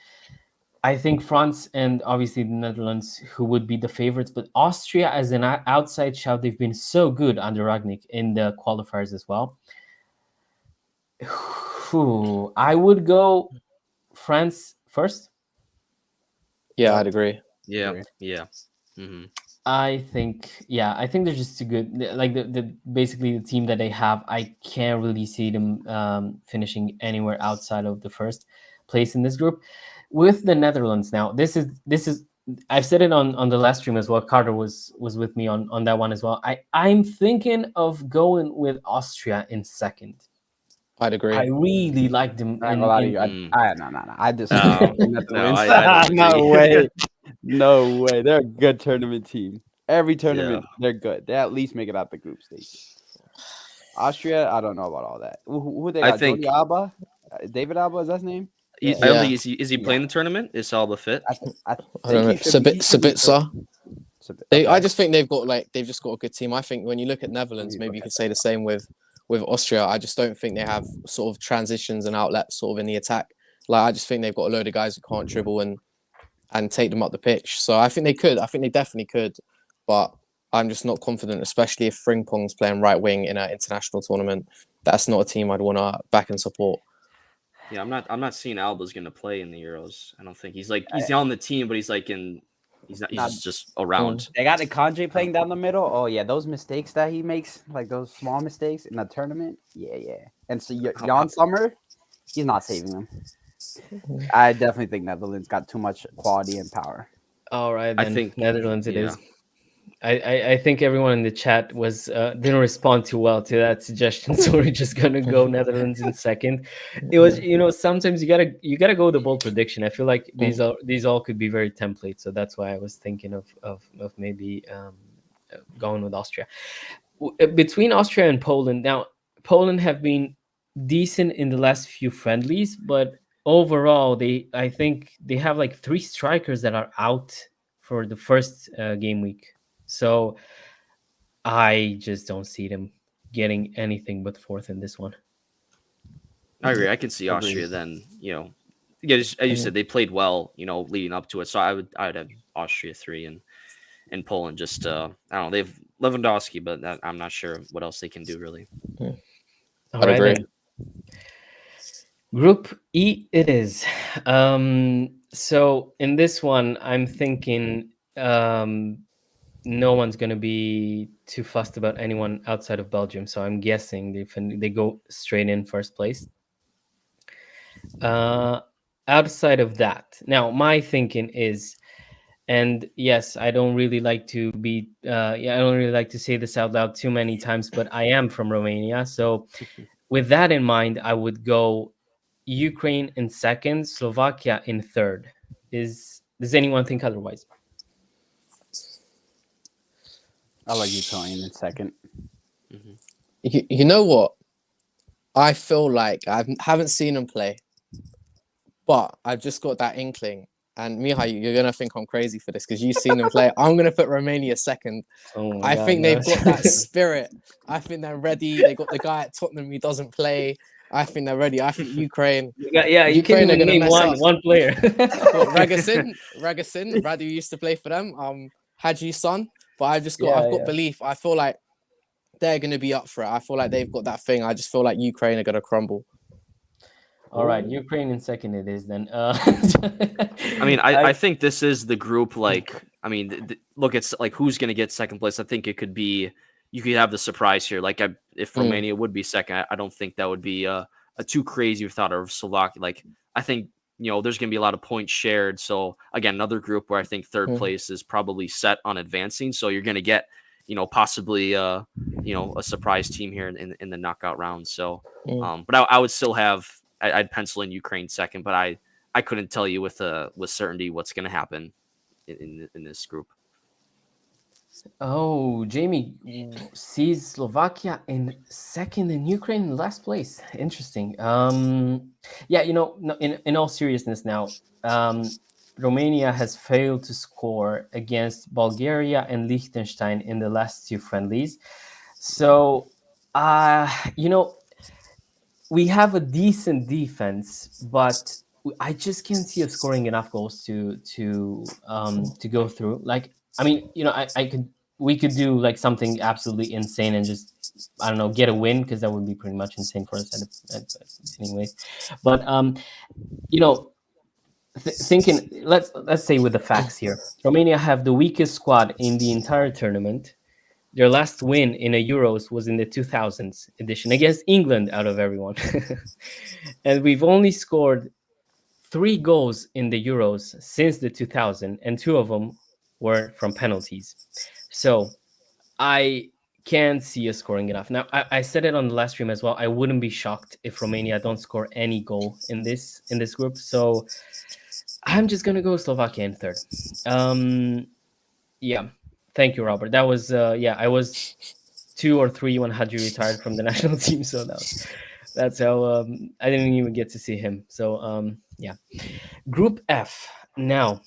I think France and obviously the Netherlands who would be the favorites, but Austria as an outside shout, they've been so good under Ragnik in the qualifiers as well. I would go France first. Yeah, I'd agree. Yeah. Mm-hmm. I think they're just too good. Like the basically the team that they have, I can't really see them finishing anywhere outside of the first place in this group. With the Netherlands now, this is I've said it on the last stream as well. Carter was with me on that one as well. I'm thinking of going with Austria in second. I'd agree. I really like them. No. I just I don't no agree. way. No way. They're a good tournament team. Every tournament, they're good. They at least make it out the group stage. Austria, I don't know about all that. Who they got? I think Jordi Alba? David Alba, is that his name? I don't think is he playing the tournament? Is Alba fit? I don't know. Sabitzer. Okay. I just think they've just got a good team. I think when you look at Netherlands, maybe you could say the same with Austria. I just don't think they have sort of transitions and outlets sort of in the attack. Like I just think they've got a load of guys who can't dribble and take them up the pitch. So I think they could. I think they definitely could. But I'm just not confident, especially if Frimpong's playing right wing in an international tournament. That's not a team I'd want to back and support. Yeah, I'm not seeing Alba's going to play in the Euros. I don't think he's on the team, but he's just around. They got Akanji playing down the middle. Oh yeah, those mistakes that he makes, like those small mistakes in the tournament. Yeah. And so Jan Sommer, he's not saving them. I definitely think Netherlands got too much quality and power. All right, then. I think Netherlands it is. I think everyone in the chat was didn't respond too well to that suggestion, so we're just gonna go Netherlands in second. It was sometimes you gotta go with the bold prediction. I feel like these all could be very template, so that's why I was thinking of maybe going with Austria. Between Austria and Poland, now Poland have been decent in the last few friendlies, but overall I think they have like 3 strikers that are out for the first game week. So I just don't see them getting anything but fourth in this one. I agree. I can see Austria then, as you said, they played well, leading up to it. So I would have Austria 3 and Poland just, I don't know, they've Lewandowski, but I'm not sure what else they can do really. I'd agree. Then. Group E it is. So in this one, I'm thinking no one's going to be too fussed about anyone outside of Belgium. So I'm guessing they go straight in first place. Outside of that, now my thinking is, and yes, I don't really like to say this out loud too many times, but I am from Romania. So with that in mind, I would go Ukraine in second, Slovakia in third. Does anyone think otherwise? I like Ukraine in second. Mm-hmm. You know what? I feel like I haven't seen them play, but I've just got that inkling. And Mihai, you're going to think I'm crazy for this because you've seen them play. I'm going to put Romania second. I think they've got that spirit. I think they're ready. They got the guy at Tottenham who doesn't play. I think they're ready. I think Ukraine. Yeah, Ukraine are going to name one player. Ragasin, Radu used to play for them. Haji's son. But I've got belief. I feel like they're going to be up for it. I feel like they've got that thing. I just feel like Ukraine are going to crumble. All right, Ukraine in second it is then. I mean, I think this is the group. Like, I mean, look, it's like who's going to get second place. I think it could be you could have the surprise here. Like, if Romania would be second, I don't think that would be a too crazy thought of Slovakia. Like, I think there's going to be a lot of points shared. So again, another group where I think third place is probably set on advancing. So you're going to get possibly a surprise team here in the knockout round. So, Mm. but I would still I'd pencil in Ukraine second, but I couldn't tell you with certainty what's going to happen in this group. Oh, Jamie sees Slovakia in second and Ukraine in last place. Interesting. Yeah, in all seriousness now, Romania has failed to score against Bulgaria and Liechtenstein in the last two friendlies. So, we have a decent defense, but I just can't see us scoring enough goals to go through. Like, I mean, we could do like something absolutely insane and just, I don't know, get a win, because that would be pretty much insane for us anyways. But thinking, let's say with the facts here, Romania have the weakest squad in the entire tournament. Their last win in a Euros was in the 2000s edition against England, out of everyone. And we've only scored 3 goals in the Euros since the 2000, and 2 of them were from penalties. So I can't see us scoring enough. Now, I said it on the last stream as well. I wouldn't be shocked if Romania don't score any goal in this group. So I'm just gonna go Slovakia in third. Yeah. Thank you, Robert. That was I was 2 or 3 when Hadji retired from the national team, so that's how I didn't even get to see him. So yeah. Group F. Now,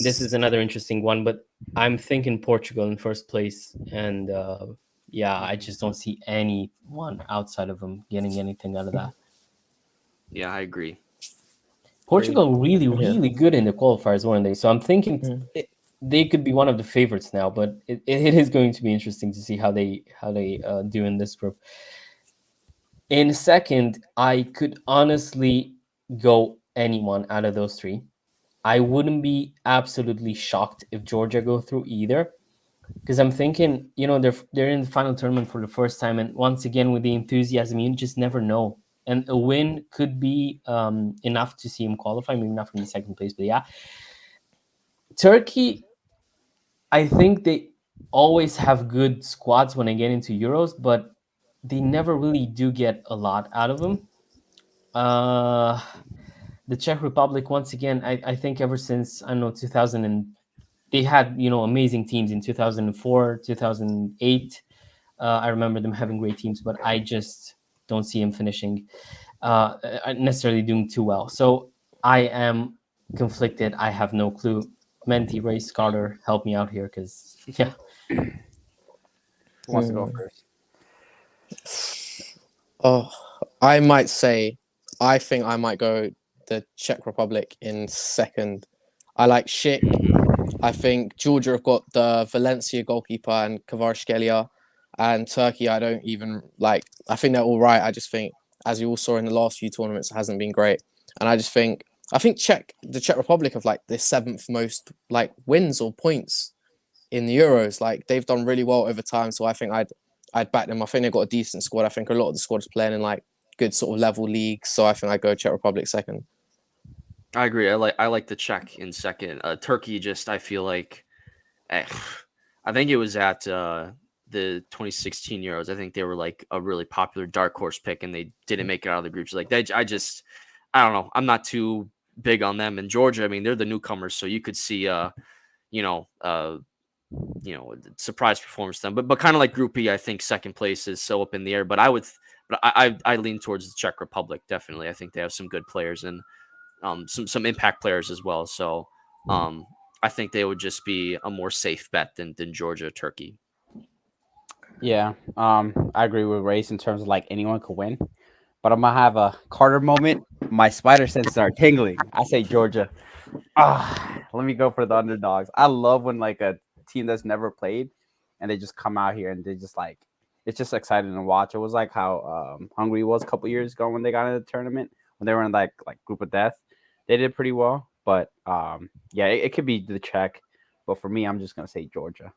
this is another interesting one, but I'm thinking Portugal in first place, and I just don't see anyone outside of them getting anything out of that. Yeah, I agree. Portugal really good in the qualifiers, weren't they? So I'm thinking they could be one of the favorites now, but it is going to be interesting to see how they do in this group. In second, I could honestly go anyone out of those 3. I wouldn't be absolutely shocked if Georgia go through either, because I'm thinking, they're in the final tournament for the first time, and once again with the enthusiasm, you just never know. And a win could be enough to see him qualify, maybe not from the second place, but yeah. Turkey, I think they always have good squads when they get into Euros, but they never really do get a lot out of them. The Czech Republic, once again, I think ever since, I don't know, 2000, and they had, amazing teams in 2004, 2008. I remember them having great teams, but I just don't see them finishing necessarily doing too well. So I am conflicted. I have no clue. Menti, Race, Carter, help me out here, because yeah. Who wants to go first? Oh, I might say, I think I might go the Czech Republic in second. I like Schick. I think Georgia have got the Valencia goalkeeper and Kvaratskhelia, and Turkey I don't even like. I think they're all right. I just think, as you all saw in the last few tournaments, it hasn't been great. And I think the Czech Republic have like the 7th most like wins or points in the Euros. Like, they've done really well over time, so I think I'd back them. I think they've got a decent squad. I think a lot of the squad is playing in like good sort of level leagues, so I think I'd go Czech Republic second. I agree. I like the Czech in second. Turkey, just I feel like, I think it was at the 2016 Euros. I think they were like a really popular dark horse pick, and they didn't make it out of the groups. Like, I don't know. I'm not too big on them. And Georgia, I mean, they're the newcomers, so you could see surprise performance them. But kind of like Group E, I think second place is so up in the air. But I lean towards the Czech Republic, definitely. I think they have some good players and some impact players as well. So I think they would just be a more safe bet than Georgia, Turkey. Yeah, I agree with Race in terms of like anyone could win, but I'm gonna have a Carter moment. My spider senses are tingling. I say Georgia. Let me go for the underdogs. I love when like a team that's never played and they just come out here and they just like, it's just exciting to watch. It was like how Hungary was a couple years ago when they got into the tournament, when they were in like group of death. They did pretty well, but it could be the Czech, but for me, I'm just gonna say Georgia.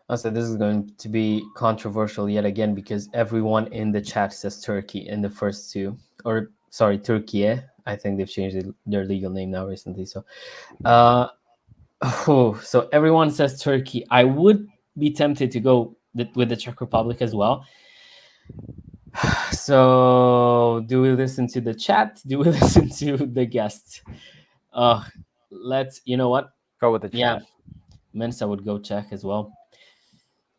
I said this is going to be controversial yet again, because everyone in the chat says Turkey in the first 2, or sorry, Turkey. I think they've changed their legal name now recently. So, so everyone says Turkey. I would be tempted to go with the Czech Republic as well. So, do we listen to the chat? Do we listen to the guests? You know what? Go with the Yeah, chat. Mensa would go Czech as well.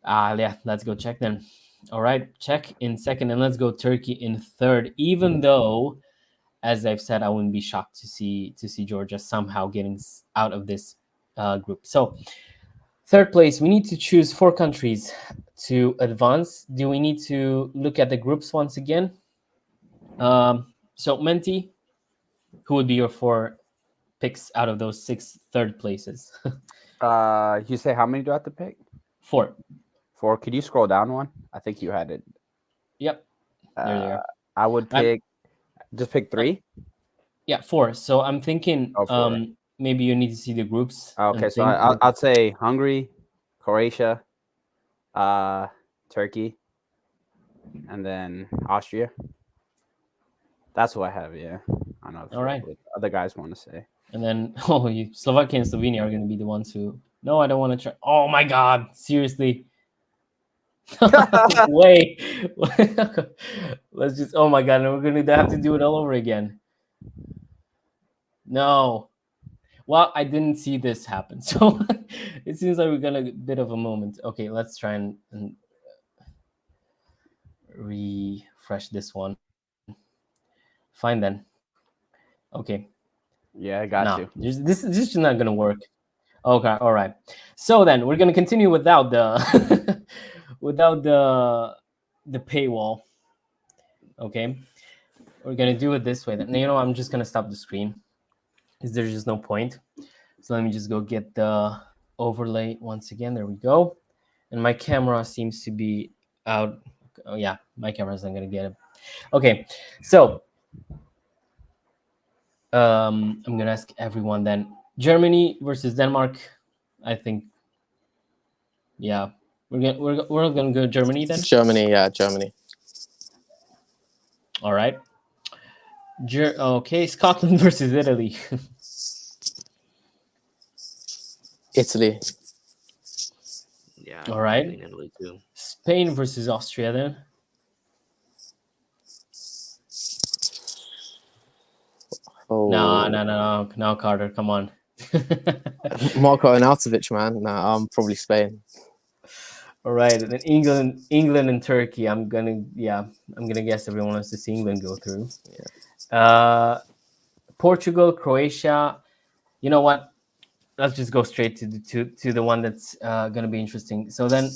Yeah, let's go Czech then. All right, Czech in second, and let's go Turkey in third. Even though, as I've said, I wouldn't be shocked to see Georgia somehow getting out of this group. So, third place, we need to choose 4 countries to advance. Do we need to look at the groups once again? So, Menti, who would be your 4 picks out of those 6 third places? You say how many do I have to pick? 4. 4. Could you scroll down one? I think you had it. Yep. There they are. I would just pick 3. Yeah, 4. So I'm thinking, Oh, 4. maybe you need to see the groups. Okay, so I'd say Hungary, Croatia, Turkey, and then Austria. That's who I have. Yeah, I don't know. All right. What other guys want to say. And then, Slovakia and Slovenia are going to be the ones who. No, I don't want to try. Oh my God! Seriously. Wait. Let's just. Oh my God! And we're going to have to do it all over again. No. Well, I didn't see this happen, so it seems like we're gonna a bit of a moment. Okay, let's try and refresh this one. Fine then. Okay. Yeah, I got you. This is just not gonna work. Okay, all right. So then we're gonna continue without the without the paywall. Okay, we're gonna do it this way. Then I'm just gonna stop the screen because there's just no point. So let me just go get the overlay once again. There we go. And my camera seems to be out. Oh yeah, my camera's not gonna get it. Okay, so I'm gonna ask everyone then. Germany versus Denmark. I think. Yeah, we're gonna go Germany then. Germany, yeah, Germany. All right. Okay, Scotland versus Italy. Italy. Yeah. All right. Italy too. Spain versus Austria then. Oh. No, Carter, come on. Marko Arnautovic, man. Nah, I'm probably Spain. All right, and then England and Turkey. I'm gonna guess everyone wants to see England go through. Yeah. Portugal, Croatia. You know what? Let's just go straight to the one that's gonna be interesting. So then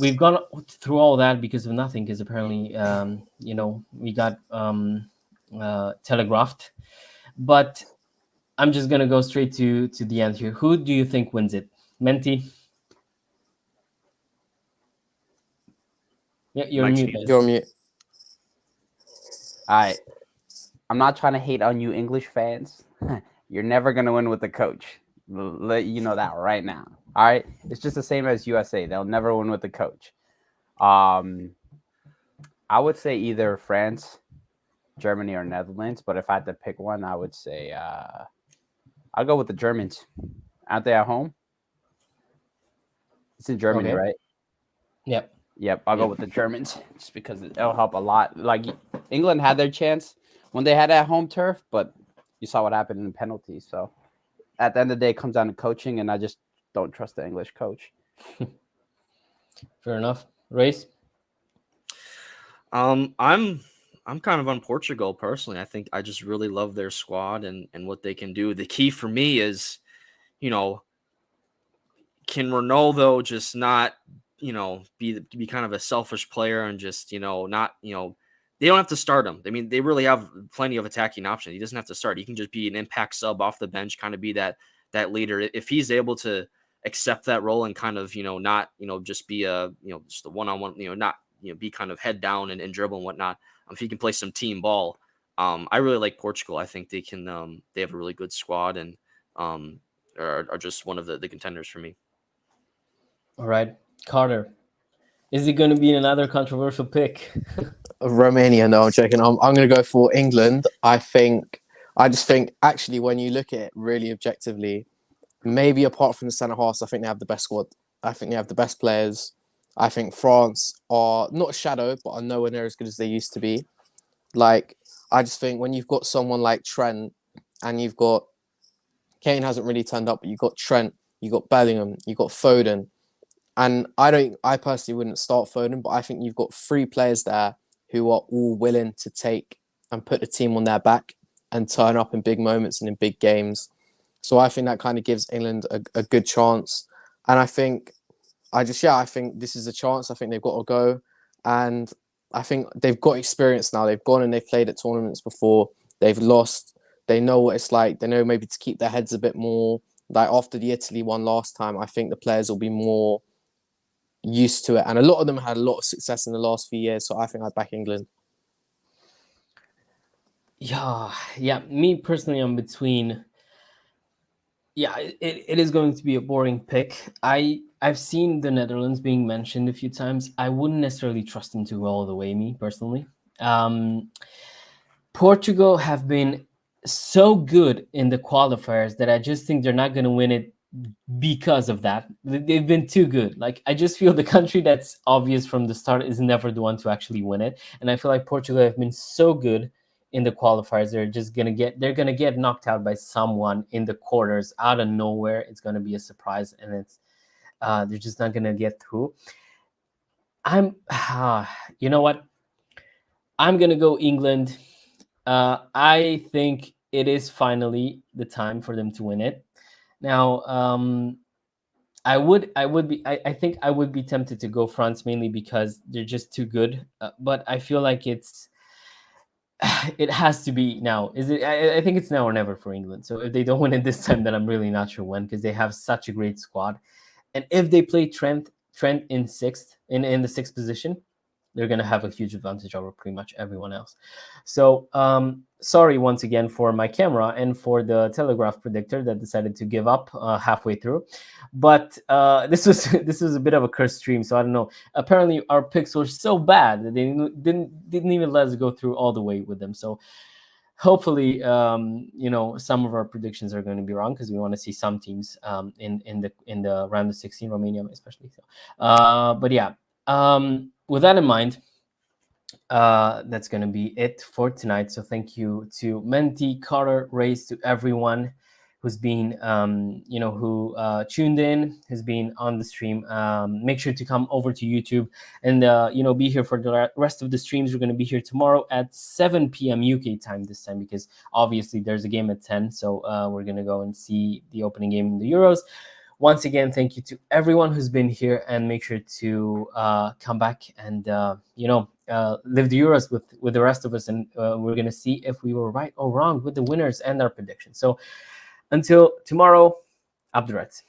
we've gone through all that because of nothing. Because apparently, we got telegraphed. But I'm just gonna go straight to the end here. Who do you think wins it? Menti? Yeah, you're Mike's mute. muted. You're on mute. All right. I'm not trying to hate on you English fans. You're never going to win with the coach. Let you know that right now. All right. It's just the same as USA. They'll never win with the coach. I would say either France, Germany, or Netherlands. But if I had to pick one, I would say I'll go with the Germans. Aren't they at home? It's in Germany, Okay. right? Yep. I'll go with the Germans just because it'll help a lot. Like England had their chance when they had that home turf, but you saw what happened in the penalties. So at the end of the day, it comes down to coaching, and I just don't trust the English coach. Fair enough. Race? I'm kind of on Portugal personally. I think I just really love their squad and what they can do. The key for me is, can Ronaldo just not, be kind of a selfish player and just, not, they don't have to start him. I mean, they really have plenty of attacking options. He doesn't have to start. He can just be an impact sub off the bench, kind of be that leader. If he's able to accept that role and kind of, not, just be just a one-on-one, not, be kind of head down and dribble and whatnot. If he can play some team ball, I really like Portugal. I think they can, they have a really good squad and are just one of the contenders for me. All right. Carter, is it going to be another controversial pick? Romania, no, I'm joking. I'm going to go for England. I just think, actually, when you look at it really objectively, maybe apart from the centre halves, I think they have the best squad. I think they have the best players. I think France are not a shadow, but are nowhere near as good as they used to be. Like, I just think when you've got someone like Trent and you've got Kane hasn't really turned up, but you've got Trent, you've got Bellingham, you've got Foden. And I personally wouldn't start Foden, but I think you've got 3 players there who are all willing to take and put the team on their back and turn up in big moments and in big games. So I think that kind of gives England a good chance. And I think I think this is a chance. I think they've got to go. And I think they've got experience now. They've gone and they've played at tournaments before. They've lost. They know what it's like. They know maybe to keep their heads a bit more. Like after the Italy one last time, I think the players will be more used to it. And a lot of them had a lot of success in the last few years. So I think I'd back England. Yeah. Me personally, I'm between. Yeah, it is going to be a boring pick. I've seen the Netherlands being mentioned a few times. I wouldn't necessarily trust them to go all the way, me personally. Portugal have been so good in the qualifiers that I just think they're not going to win it because of that. They've been too good. Like, I just feel the country that's obvious from the start is never the one to actually win it. And I feel like Portugal have been so good in the qualifiers, they're gonna get knocked out by someone in the quarters out of nowhere. It's gonna be a surprise, and they're just not gonna get through. You know what? I'm gonna go England. I think it is finally the time for them to win it. Now, I think I would be tempted to go France mainly because they're just too good. But I feel like it has to be now. I think it's now or never for England. So if they don't win it this time, then I'm really not sure when, because they have such a great squad. And if they play Trent in sixth, in the sixth position, they're going to have a huge advantage over pretty much everyone else. So sorry once again for my camera and for the Telegraph predictor that decided to give up halfway through. But this was a bit of a cursed stream, so I don't know. Apparently our picks were so bad that they didn't even let us go through all the way with them. So hopefully, some of our predictions are going to be wrong, because we want to see some teams in the round of 16, Romania especially. So, but yeah. With that in mind, that's going to be it for tonight. So thank you to Menti, Carter, Race, to everyone who's been, who tuned in, has been on the stream. Make sure to come over to YouTube and, be here for the rest of the streams. We're going to be here tomorrow at 7 p.m. UK time this time, because obviously there's a game at 10. So we're going to go and see the opening game in the Euros. Once again, thank you to everyone who's been here, and make sure to come back and, live the Euros with the rest of us. And we're going to see if we were right or wrong with the winners and our predictions. So until tomorrow, up the Reds.